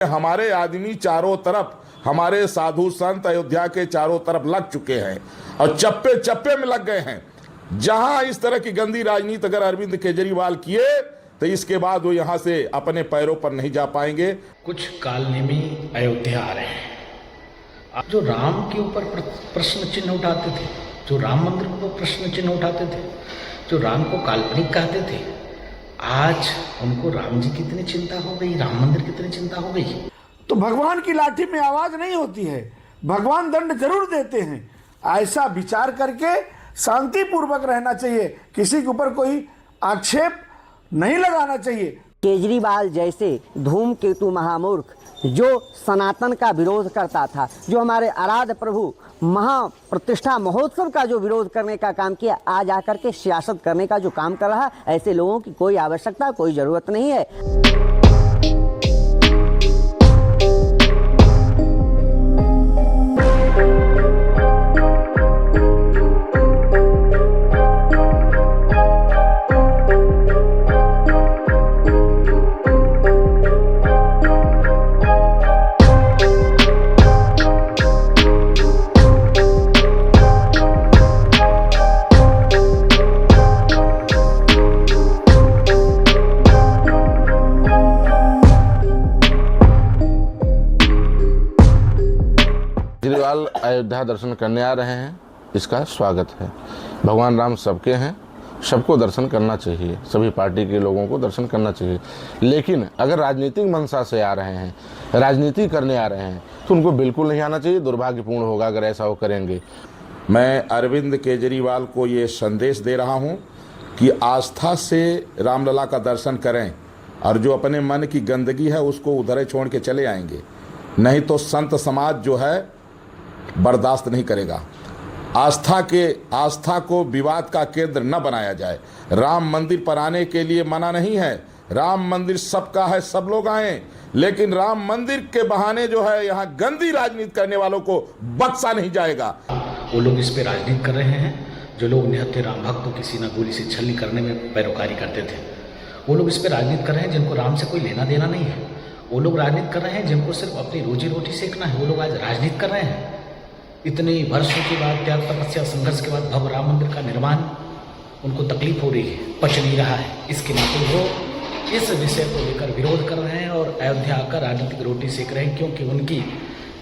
हमारे आदमी चारों तरफ, हमारे साधु संत अयोध्या के चारों तरफ लग चुके हैं और चप्पे चप्पे में लग गए हैं। जहां इस तरह की गंदी राजनीति अगर अरविंद केजरीवाल किए तो इसके बाद वो यहां से अपने पैरों पर नहीं जा पाएंगे। कुछ कालनेमी अयोध्या आ रहे हैं, जो राम के ऊपर प्रश्न चिन्ह उठाते थे, जो राम मंदिर के ऊपर प्रश्न चिन्ह उठाते थे, जो राम को काल्पनिक कहते थे, आज उनको राम जी की इतनी चिंता हो गई, राम मंदिर की इतनी चिंता हो गई। तो भगवान की लाठी में आवाज नहीं होती है, भगवान दंड जरूर देते हैं। ऐसा विचार करके शांतिपूर्वक रहना चाहिए, किसी के ऊपर कोई आक्षेप नहीं लगाना चाहिए। केजरीवाल जैसे धूमकेतु महामूर्ख जो सनातन का विरोध करता था, जो हमारे आराध्य प्रभु महाप्रतिष्ठा महोत्सव का जो विरोध करने का काम किया, आज आकर के सियासत करने का जो काम कर रहा, ऐसे लोगों की कोई आवश्यकता, कोई जरूरत नहीं है। केजरीवाल अयोध्या दर्शन करने आ रहे हैं, इसका स्वागत है। भगवान राम सबके हैं, सबको दर्शन करना चाहिए, सभी पार्टी के लोगों को दर्शन करना चाहिए। लेकिन अगर राजनीतिक मंशा से आ रहे हैं, राजनीति करने आ रहे हैं, तो उनको बिल्कुल नहीं आना चाहिए। दुर्भाग्यपूर्ण होगा अगर ऐसा वो करेंगे। मैं अरविंद केजरीवाल को ये संदेश दे रहा हूँ कि आस्था से रामलला का दर्शन करें और जो अपने मन की गंदगी है उसको उधर छोड़ के चले आएंगे, नहीं तो संत समाज जो है बर्दाश्त नहीं करेगा। आस्था को विवाद का केंद्र न बनाया जाए। राम मंदिर पर आने के लिए मना नहीं है, राम मंदिर सबका है, सब लोग आए, लेकिन राम मंदिर के बहाने जो है यहाँ गंदी राजनीति करने वालों को बख्शा नहीं जाएगा। वो लोग इस पे राजनीति कर रहे हैं, जो लोग निहत्थे राम भक्तों की सीना गोली से छलनी करने में पैरोकारी करते थे, वो लोग इस पे राजनीति कर रहे हैं जिनको राम से कोई लेना देना नहीं है। वो लोग राजनीति कर रहे हैं जिनको सिर्फ अपनी रोजी रोटी सेकना है, वो लोग आज राजनीति कर रहे हैं। इतने वर्षों के बाद, त्याग तपस्या संघर्ष के बाद भव्य राम मंदिर का निर्माण उनको तकलीफ हो रही है, पच नहीं रहा है। इसके नाते वो इस विषय को लेकर विरोध कर रहे हैं और अयोध्या आकर राजनीतिक रोटी सेक रहे हैं, क्योंकि उनकी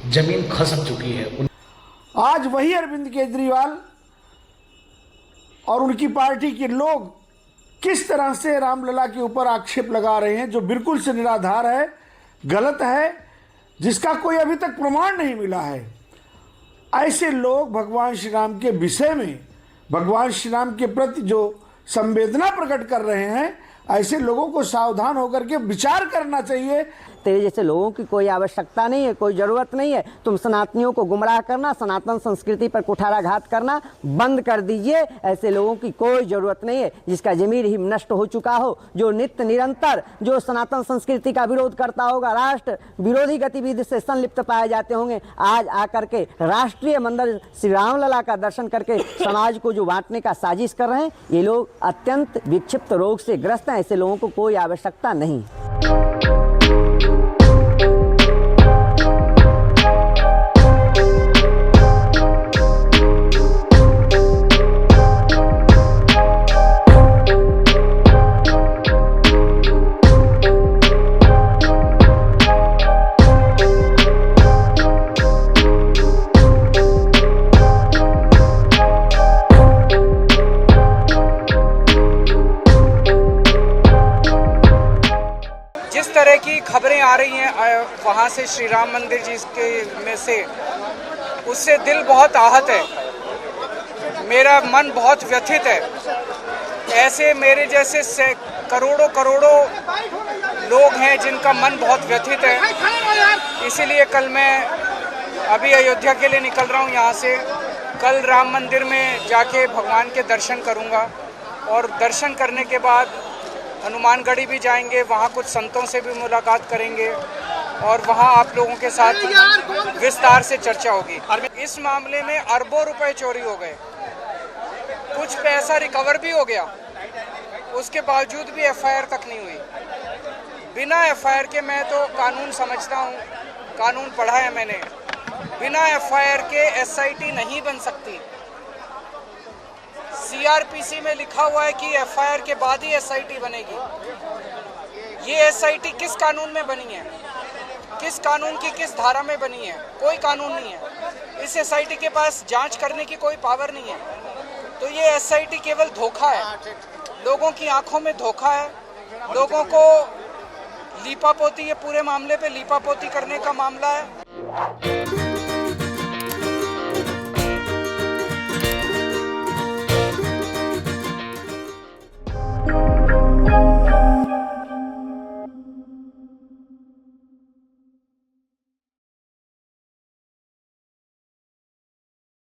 जमीन खसक चुकी है। आज वही अरविंद केजरीवाल और उनकी पार्टी के लोग किस तरह से रामलला के ऊपर आक्षेप लगा रहे हैं, जो बिल्कुल से निराधार है, गलत है, जिसका कोई अभी तक प्रमाण नहीं मिला है। ऐसे लोग भगवान श्री राम के विषय में, भगवान श्री राम के प्रति जो संवेदना प्रकट कर रहे हैं, ऐसे लोगों को सावधान होकर के विचार करना चाहिए। तेरे जैसे लोगों की कोई आवश्यकता नहीं है, कोई जरूरत नहीं है। तुम सनातनियों को गुमराह करना, सनातन संस्कृति पर कुठाराघात करना बंद कर दीजिए। ऐसे लोगों की कोई जरूरत नहीं है, जिसका जमीर ही नष्ट हो चुका हो, जो नित्य निरंतर जो सनातन संस्कृति का विरोध करता होगा, राष्ट्र विरोधी गतिविधि से संलिप्त पाए जाते होंगे, आज आकर के राष्ट्रीय मंदिर श्री रामलला का दर्शन करके समाज को जो बांटने का साजिश कर रहे हैं, ये लोग अत्यंत विक्षिप्त रोग से ग्रस्त हैं। ऐसे लोगों को कोई आवश्यकता नहीं। जिस तरह की खबरें आ रही हैं वहाँ से श्री राम मंदिर जी के में से, उससे दिल बहुत आहत है, मेरा मन बहुत व्यथित है। ऐसे मेरे जैसे करोड़ों लोग हैं जिनका मन बहुत व्यथित है। इसीलिए कल मैं अभी अयोध्या के लिए निकल रहा हूँ यहाँ से। कल राम मंदिर में जाके भगवान के दर्शन करूँगा और दर्शन करने के बाद हनुमानगढ़ी भी जाएंगे, वहाँ कुछ संतों से भी मुलाकात करेंगे और वहाँ आप लोगों के साथ विस्तार से चर्चा होगी। इस मामले में अरबों रुपए चोरी हो गए, कुछ पैसा रिकवर भी हो गया, उसके बावजूद भी एफआईआर तक नहीं हुई। बिना एफआईआर के, मैं तो कानून समझता हूँ, कानून पढ़ा है मैंने, बिना एफआईआर के एसआईटी नहीं बन सकती। सीआरपीसी में लिखा हुआ है कि एफआईआर के बाद ही एसआईटी बनेगी। ये एसआईटी किस कानून में बनी है, किस कानून की किस धारा में बनी है? कोई कानून नहीं है। इस एसआईटी के पास जांच करने की कोई पावर नहीं है। तो ये एसआईटी केवल धोखा है, लोगों की आंखों में धोखा है, लोगों को लीपापोती, ये पूरे मामले पे लीपापोती करने का मामला है।